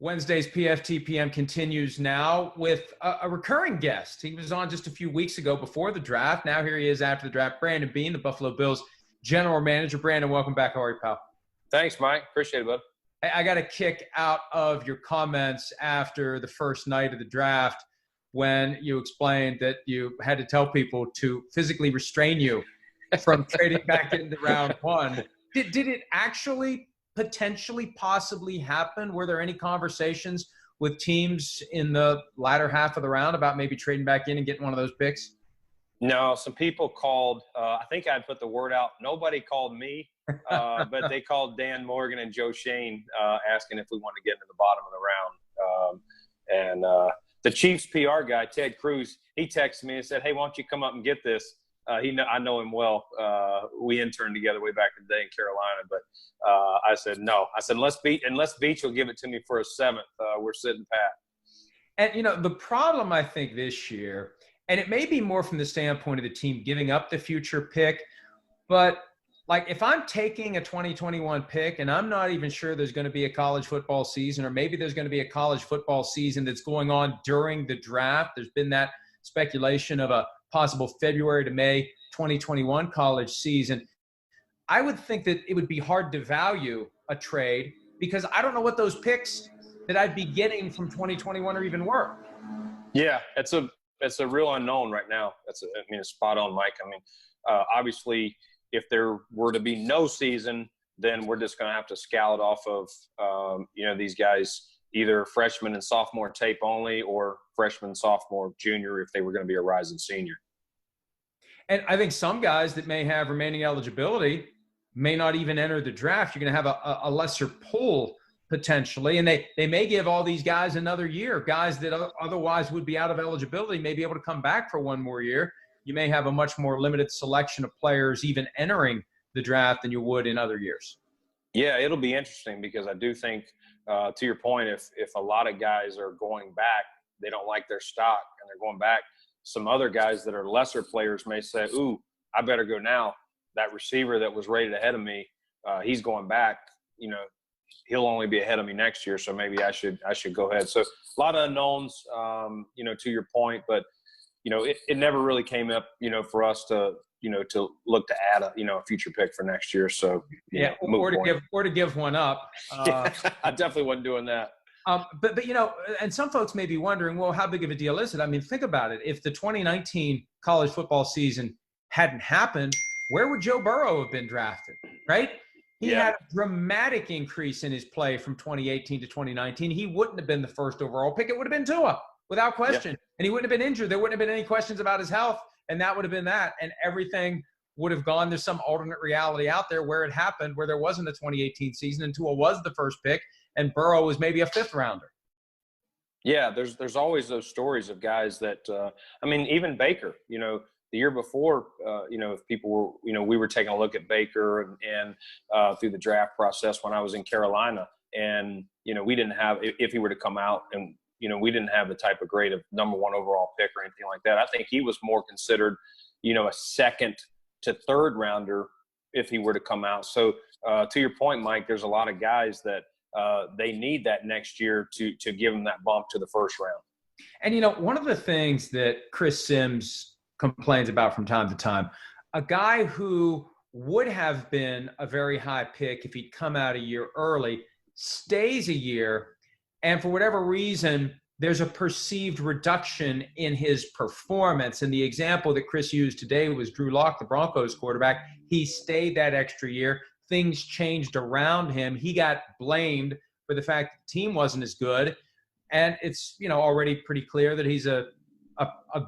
Wednesday's PFTPM continues now with a recurring guest. He was on just a few weeks ago before the draft. Now here he is after the draft. Brandon Beane, the Buffalo Bills general manager. Brandon, welcome back. How are you, pal? Thanks, Mike. Appreciate it, bud. I got a kick out of your comments after the first night of the draft when you explained that you had to tell people to physically restrain you from trading back into round one. Did it actually potentially possibly happen? Were there any conversations with teams in the latter half of the round about maybe trading back in and getting one of those picks? No, some people called. I think I'd put the word out. Nobody called me, but they called Dan Morgan and Joe Shane asking if we wanted to get into the bottom of the round. The Chiefs PR guy, Ted Cruz, he texted me and said, "Hey, why don't you come up and get this?" I know him well. We interned together way back in the day in Carolina. But I said no. I said unless Beach will give it to me for a seventh, we're sitting pat. And the problem I think this year, and it may be more from the standpoint of the team giving up the future pick, but like if I'm taking a 2021 pick and I'm not even sure there's going to be a college football season, or maybe there's going to be a college football season that's going on during the draft. There's been that speculation of a possible February to May 2021 college season. I would think that it would be hard to value a trade because I don't know what those picks that I'd be getting from 2021 are even worth. Yeah, it's a real unknown right now. It's spot on, Mike. Obviously, if there were to be no season, then we're just going to have to scout off of, these guys, either freshman and sophomore tape only or freshman, sophomore, junior, if they were going to be a rising senior. And I think some guys that may have remaining eligibility may not even enter the draft. You're going to have a lesser pool potentially, and they may give all these guys another year. Guys that otherwise would be out of eligibility may be able to come back for one more year. You may have a much more limited selection of players even entering the draft than you would in other years. Yeah, it'll be interesting because I do think, to your point, if a lot of guys are going back, they don't like their stock and they're going back. Some other guys that are lesser players may say, "Ooh, I better go now. That receiver that was rated ahead of me, he's going back. He'll only be ahead of me next year, so maybe I should go ahead." So a lot of unknowns, to your point, but it never really came up, for us to look to add a future pick for next year. So or to give one up. I definitely wasn't doing that. But and some folks may be wondering, well, how big of a deal is it? Think about it. If the 2019 college football season hadn't happened, where would Joe Burrow have been drafted, right? He had a dramatic increase in his play from 2018 to 2019. He wouldn't have been the first overall pick. It would have been Tua, without question. Yeah. And he wouldn't have been injured. There wouldn't have been any questions about his health, and that would have been that. And everything would have gone. There's some alternate reality out there where it happened, where there wasn't a 2018 season, and Tua was the first pick, and Burrow was maybe a fifth rounder. Yeah, there's always those stories of guys that even Baker, the year before, if people were, we were taking a look at Baker and through the draft process when I was in Carolina, and we didn't have, if he were to come out, and we didn't have the type of grade of number one overall pick or anything like that. I think he was more considered, a second to third rounder if he were to come out. So to your point, Mike, there's a lot of guys that they need that next year to give them that bump to the first round. And, one of the things that Chris Sims complains about from time to time, a guy who would have been a very high pick if he'd come out a year early, stays a year, and for whatever reason, there's a perceived reduction in his performance. And the example that Chris used today was Drew Lock, the Broncos quarterback. He stayed that extra year. Things changed around him. He got blamed for the fact that the team wasn't as good. And it's, already pretty clear that he's a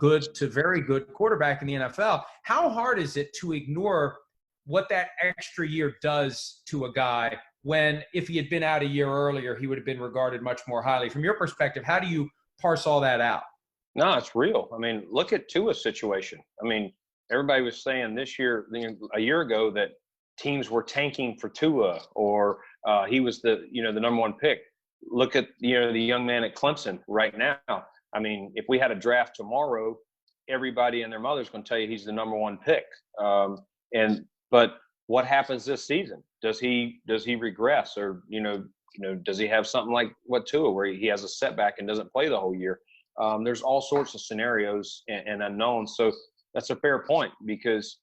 good to very good quarterback in the NFL. How hard is it to ignore what that extra year does to a guy when, if he had been out a year earlier, he would have been regarded much more highly? From your perspective, how do you parse all that out? No, it's real. Look at Tua's situation. Everybody was saying this year, a year ago, that teams were tanking for Tua, or he was the number one pick. Look at the young man at Clemson right now. If we had a draft tomorrow, everybody and their mother's going to tell you he's the number one pick. But what happens this season? Does he regress, or does he have something like what Tua, where he has a setback and doesn't play the whole year? There's all sorts of scenarios and unknowns. So that's a fair point, because,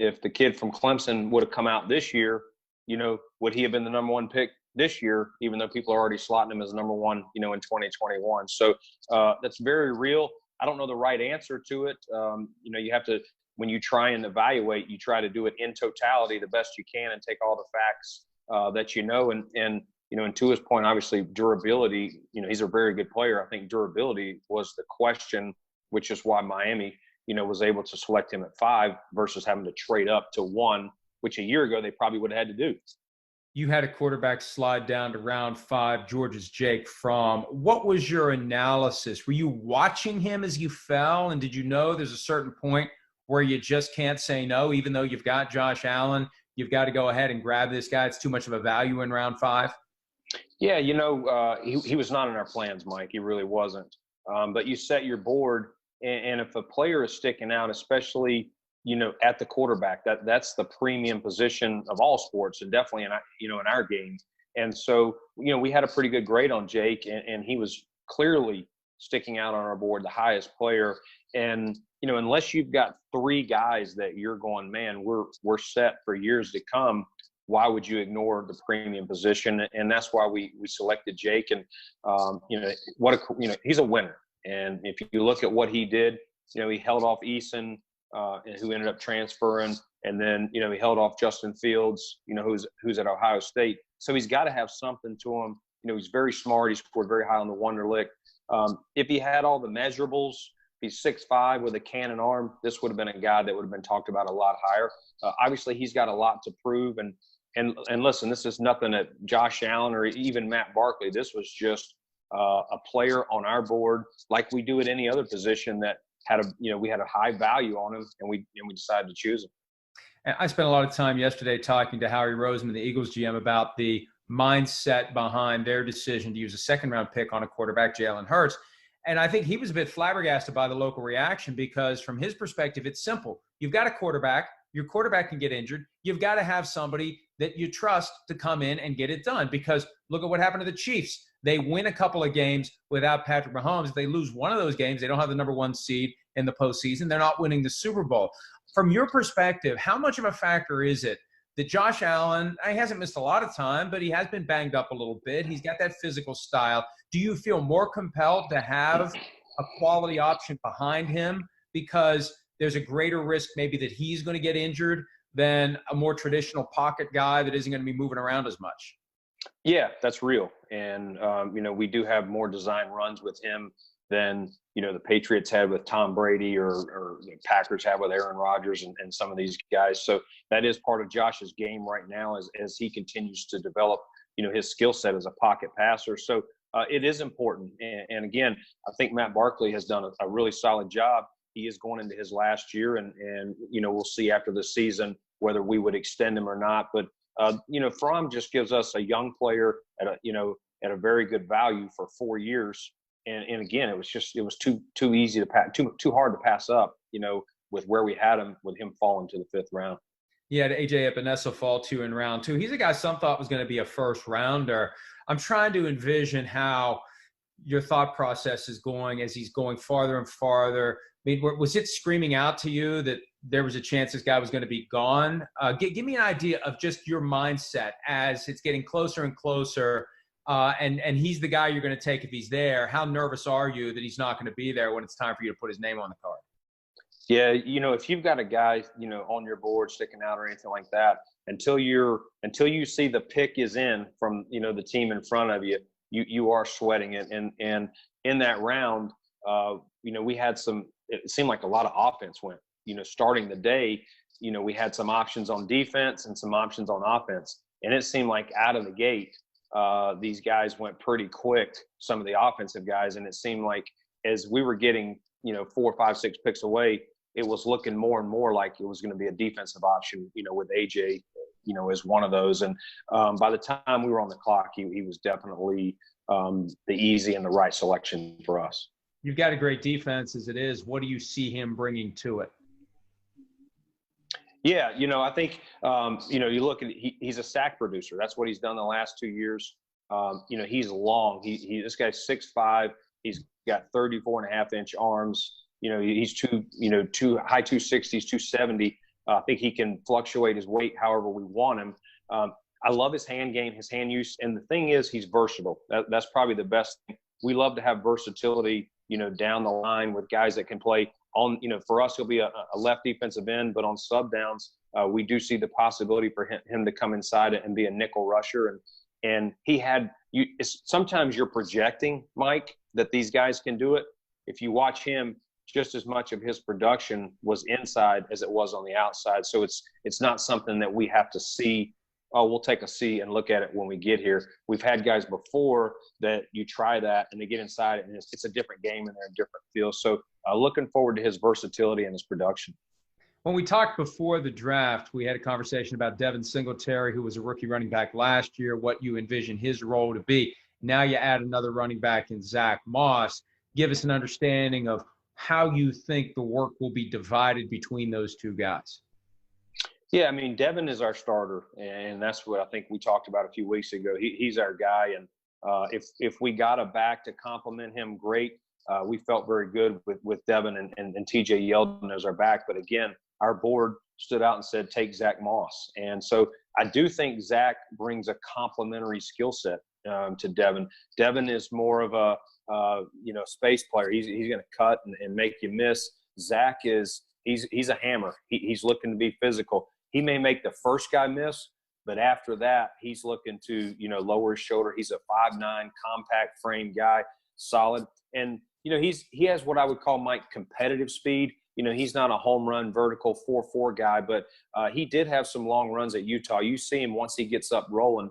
if the kid from Clemson would have come out this year, would he have been the number one pick this year, even though people are already slotting him as number one, in 2021. So that's very real. I don't know the right answer to it. You have to, when you try and evaluate, you try to do it in totality the best you can and take all the facts that and to his point, obviously durability, he's a very good player. I think durability was the question, which is why Miami, was able to select him at 5 versus having to trade up to 1, which a year ago they probably would have had to do. You had a quarterback slide down to round 5, Georgia's Jake Fromm. What was your analysis? Were you watching him as you fell, and did you know there's a certain point where you just can't say no, even though you've got Josh Allen, you've got to go ahead and grab this guy? It's too much of a value in round 5. Yeah, he was not in our plans, Mike. He really wasn't. But you set your board, and if a player is sticking out, especially at the quarterback, that's the premium position of all sports, and definitely in our game. And so we had a pretty good grade on Jake, and he was clearly sticking out on our board, the highest player. And unless you've got 3 guys that you're going, man, we're set for years to come, why would you ignore the premium position? And that's why we selected Jake. And he's a winner. And if you look at what he did, he held off Eason, who ended up transferring, and then he held off Justin Fields, who's at Ohio State. So he's got to have something to him. He's very smart. He scored very high on the Wonderlic. If he had all the measurables, he's 6'5" with a cannon arm, this would have been a guy that would have been talked about a lot higher. Obviously, he's got a lot to prove. And listen, this is nothing at Josh Allen or even Matt Barkley. This was just a player on our board, like we do at any other position, that had we had a high value on him, and we decided to choose him. And I spent a lot of time yesterday talking to Howie Roseman, the Eagles GM, about the mindset behind their decision to use a second-round pick on a quarterback, Jalen Hurts. And I think he was a bit flabbergasted by the local reaction, because from his perspective, it's simple. You've got a quarterback. Your quarterback can get injured. You've got to have somebody that you trust to come in and get it done, because look at what happened to the Chiefs. They win a couple of games without Patrick Mahomes. If they lose one of those games, they don't have the number 1 seed in the postseason. They're not winning the Super Bowl. From your perspective, how much of a factor is it that Josh Allen, he hasn't missed a lot of time, but he has been banged up a little bit. He's got that physical style. Do you feel more compelled to have a quality option behind him because there's a greater risk maybe that he's going to get injured than a more traditional pocket guy that isn't going to be moving around as much? Yeah, that's real. And, we do have more design runs with him than, the Patriots had with Tom Brady or the Packers have with Aaron Rodgers and some of these guys. So that is part of Josh's game right now as he continues to develop, his skill set as a pocket passer. So it is important. And again, I think Matt Barkley has done a really solid job. He is going into his last year, and we'll see after the season whether we would extend him or not. But Fromm just gives us a young player at a very good value for 4 years. And again, it was too easy to pass, too hard to pass up, with where we had him, with him falling to the 5th round. Yeah, to AJ Epenesa fall to in round 2. He's a guy some thought was going to be a first rounder. I'm trying to envision how your thought process is going as he's going farther and farther. I mean, was it screaming out to you that there was a chance this guy was going to be gone? Give me an idea of just your mindset as it's getting closer and closer, and he's the guy you're going to take if he's there. How nervous are you that he's not going to be there when it's time for you to put his name on the card? Yeah, if you've got a guy, on your board sticking out or anything like that, until you see the pick is in from, the team in front of you, you are sweating it. And in that round, we had it seemed like a lot of offense went, starting the day, we had some options on defense and some options on offense. And it seemed like out of the gate, these guys went pretty quick, some of the offensive guys. And it seemed like as we were getting, 4, 5, 6 picks away, it was looking more and more like it was going to be a defensive option, with AJ, as one of those. And by the time we were on the clock, he was definitely the easy and the right selection for us. You've got a great defense as it is. What do you see him bringing to it? Yeah, I think you look at he's a sack producer. That's what he's done the last 2 years. He's long. This guy's 6'5". He's got 34.5-inch arms. He's two high 260s, 270. I think he can fluctuate his weight however we want him. I love his hand game, his hand use, and the thing is, he's versatile. That's probably the best thing. We love to have versatility, down the line with guys that can play on. For us, he'll be a left defensive end, but on sub downs, we do see the possibility for him to come inside and be a nickel rusher. And he had sometimes you're projecting, Mike, that these guys can do it. If you watch him, just as much of his production was inside as it was on the outside. So it's not something that we have to see. Oh, we'll take a C and look at it when we get here. We've had guys before that you try that and they get inside it, and it's a different game and they're in different fields. So looking forward to his versatility and his production. When we talked before the draft, we had a conversation about Devin Singletary, who was a rookie running back last year, what you envision his role to be. Now you add another running back in Zach Moss. Give us an understanding of how you think the work will be divided between those two guys. Yeah, I mean, Devin is our starter, and that's what I think we talked about a few weeks ago. He's our guy, and if we got a back to complement him, great. We felt very good with Devin and TJ Yeldon as our back. But again, our board stood out and said, take Zach Moss. And so I do think Zach brings a complementary skill set to Devin. Devin is more of a space player. He's going to cut and make you miss. Zach he's a hammer. He's looking to be physical. He may make the first guy miss, but after that, he's looking to, lower his shoulder. He's a 5'9", compact frame guy, solid. And, he has what I would call, Mike, competitive speed. He's not a home run vertical 4.4 guy, but he did have some long runs at Utah. You see him once he gets up rolling,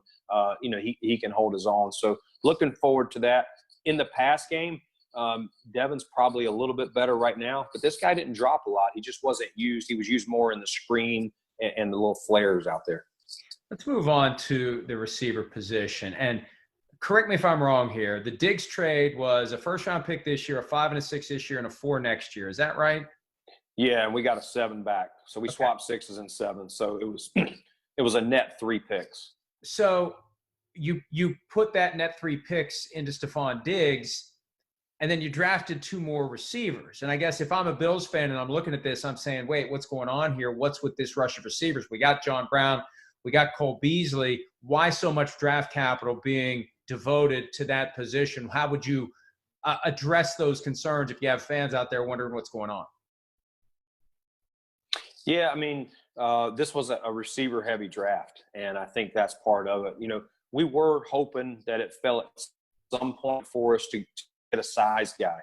he can hold his own. So looking forward to that. In the pass game, Devin's probably a little bit better right now, but this guy didn't drop a lot. He just wasn't used. He was used more in the screen and the little flares out there. Let's move on to the receiver position. And correct me if I'm wrong here. The Diggs trade was a first-round pick this year, a 5 and a 6 this year, and a 4 next year. Is that right? Yeah, and we got a 7 back. So we swapped 6s and 7s. So it was a net 3 picks. So you put that net 3 picks into Stephon Diggs, and then you drafted 2 more receivers. And I guess if I'm a Bills fan and I'm looking at this, I'm saying, wait, what's going on here? What's with this rush of receivers? We got John Brown. We got Cole Beasley. Why so much draft capital being devoted to that position? How would you address those concerns if you have fans out there wondering what's going on? Yeah, I mean, this was a receiver-heavy draft, and I think that's part of it. We were hoping that it fell at some point for us to get a size guy.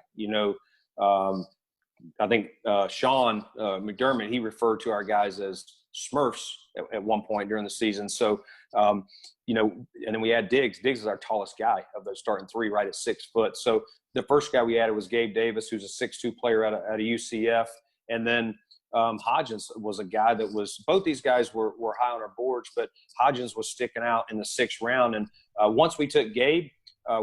I think Sean McDermott, he referred to our guys as Smurfs at one point during the season. So, and then we had Diggs. Diggs is our tallest guy of those starting 3, right at 6 foot. So the first guy we added was Gabe Davis, who's a 6'2" player out of UCF. And then Hodgins was a guy that was – both these guys were high on our boards, but Hodgins was sticking out in the 6th round. And once we took Gabe,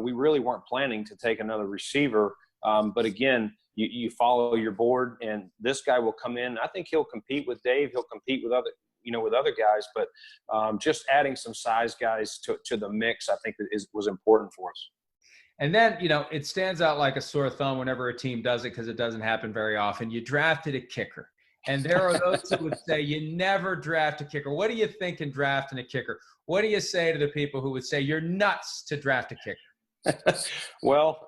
we really weren't planning to take another receiver. But again, you follow your board, and this guy will come in. I think he'll compete with Dave. He'll compete with other guys. But just adding some size guys to the mix, I think was important for us. And then, it stands out like a sore thumb whenever a team does it because it doesn't happen very often. You drafted a kicker. And there are those who would say you never draft a kicker. What do you think in drafting a kicker? What do you say to the people who would say you're nuts to draft a kicker? Well,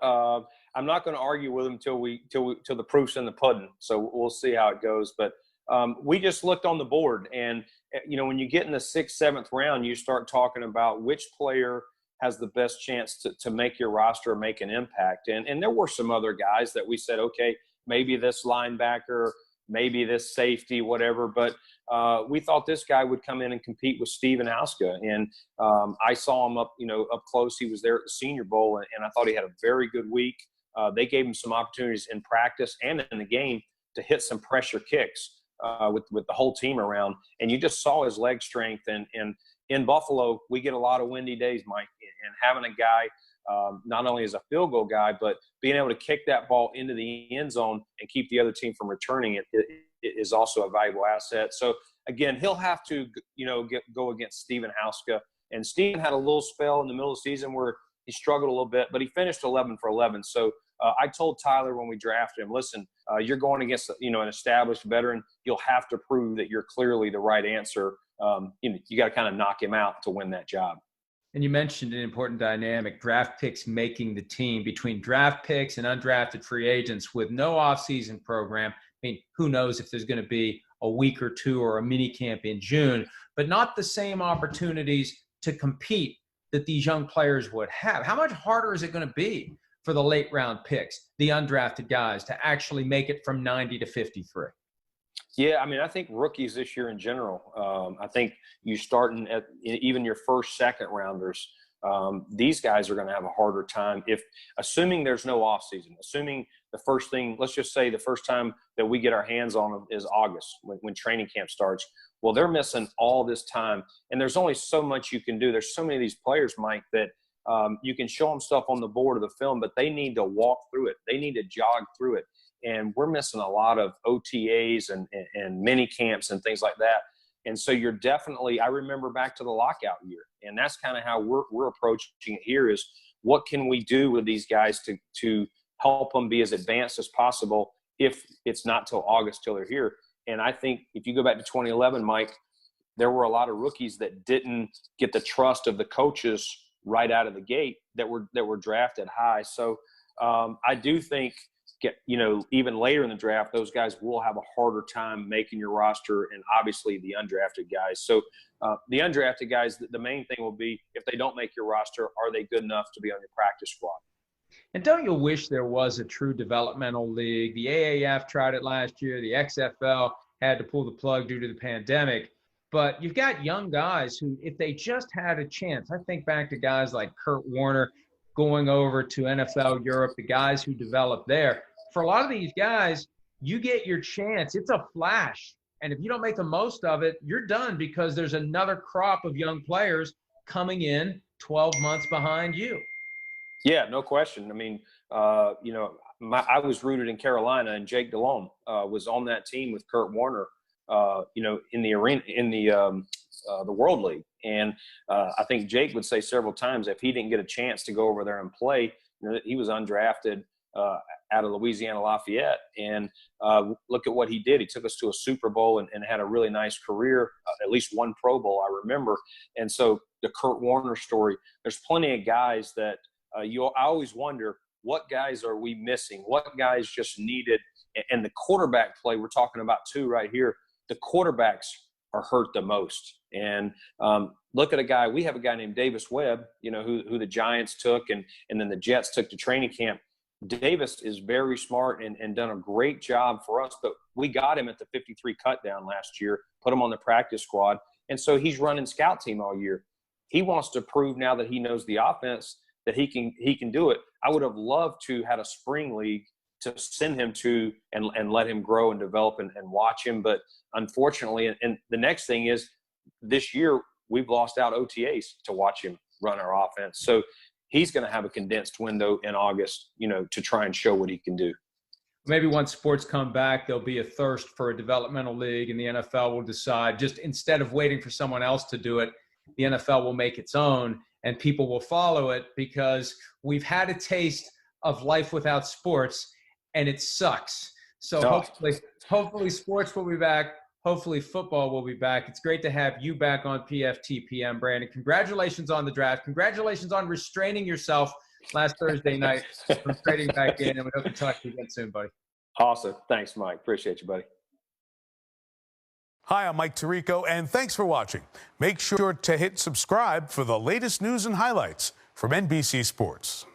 I'm not going to argue with them till the proof's in the pudding. So we'll see how it goes. But we just looked on the board, and when you get in the 6th, 7th round, you start talking about which player has the best chance to make your roster, make an impact. And there were some other guys that we said, okay, maybe this linebacker, maybe this safety, whatever. But we thought this guy would come in and compete with Steven Auska. And I saw him up close. He was there at the Senior Bowl, and I thought he had a very good week. They gave him some opportunities in practice and in the game to hit some pressure kicks with the whole team around. And you just saw his leg strength. And in Buffalo, we get a lot of windy days, Mike. And having a guy not only as a field goal guy, but being able to kick that ball into the end zone and keep the other team from returning it is also a valuable asset. So again, he'll have to, go against Steven Hauska. And Steven had a little spell in the middle of the season where he struggled a little bit, but he finished 11 for 11. So I told Tyler when we drafted him, listen, you're going against, an established veteran. You'll have to prove that you're clearly the right answer. You got to kind of knock him out to win that job. And you mentioned an important dynamic, draft picks making the team. Between draft picks and undrafted free agents with no offseason program, I mean, who knows if there's going to be a week or two or a mini camp in June, but not the same opportunities to compete that these young players would have. How much harder is it going to be for the late round picks, the undrafted guys, to actually make it from 90 to 53? Yeah, I mean, I think rookies this year in general, I think you starting at even your first, second rounders, these guys are going to have a harder time assuming there's no off season, assuming the first thing, let's just say the first time that we get our hands on them is August when training camp starts. Well, they're missing all this time, and there's only so much you can do. There's so many of these players, Mike, that you can show them stuff on the board of the film, but they need to walk through it. They need to jog through it. And we're missing a lot of OTAs and mini camps and things like that. And so you're definitely, I remember back to the lockout year, and that's kind of how we're approaching it here is what can we do with these guys to help them be as advanced as possible if it's not till August till they're here. And I think if you go back to 2011, Mike, there were a lot of rookies that didn't get the trust of the coaches right out of the gate that were drafted high. So I do think, even later in the draft, those guys will have a harder time making your roster, and obviously the undrafted guys. So the undrafted guys, the main thing will be if they don't make your roster, are they good enough to be on your practice squad? And don't you wish there was a true developmental league? The AAF tried it last year. The XFL had to pull the plug due to the pandemic. But you've got young guys who, if they just had a chance, I think back to guys like Kurt Warner going over to NFL Europe, the guys who developed there. For a lot of these guys, you get your chance. It's a flash. And if you don't make the most of it, you're done because there's another crop of young players coming in 12 months behind you. Yeah, no question. I mean, I was rooted in Carolina, and Jake Delhomme was on that team with Kurt Warner, in the arena, in the World League. And I think Jake would say several times if he didn't get a chance to go over there and play, he was undrafted out of Louisiana Lafayette. And look at what he did. He took us to a Super Bowl and had a really nice career, at least one Pro Bowl, I remember. And so the Kurt Warner story, there's plenty of guys that I always wonder, what guys are we missing? What guys just needed? And the quarterback play we're talking about too right here, the quarterbacks are hurt the most. And look at we have a guy named Davis Webb, who the Giants took and then the Jets took to training camp. Davis is very smart and done a great job for us, but we got him at the 53 cut down last year, put him on the practice squad. And so he's running scout team all year. He wants to prove now that he knows the offense that he can do it. I would have loved to had a spring league to send him to and let him grow and develop and watch him. But unfortunately, and the next thing is this year we've lost out OTAs to watch him run our offense. So he's going to have a condensed window in August, to try and show what he can do. Maybe once sports come back, there'll be a thirst for a developmental league, and the NFL will decide, just instead of waiting for someone else to do it, the NFL will make its own, and people will follow it because we've had a taste of life without sports, and it sucks. So hopefully sports will be back. Hopefully football will be back. It's great to have you back on PFTPM, Brandon. Congratulations on the draft. Congratulations on restraining yourself last Thursday night from trading back in, and we hope to talk to you again soon, buddy. Awesome. Thanks, Mike. Appreciate you, buddy. Hi, I'm Mike Tirico, and thanks for watching. Make sure to hit subscribe for the latest news and highlights from NBC Sports.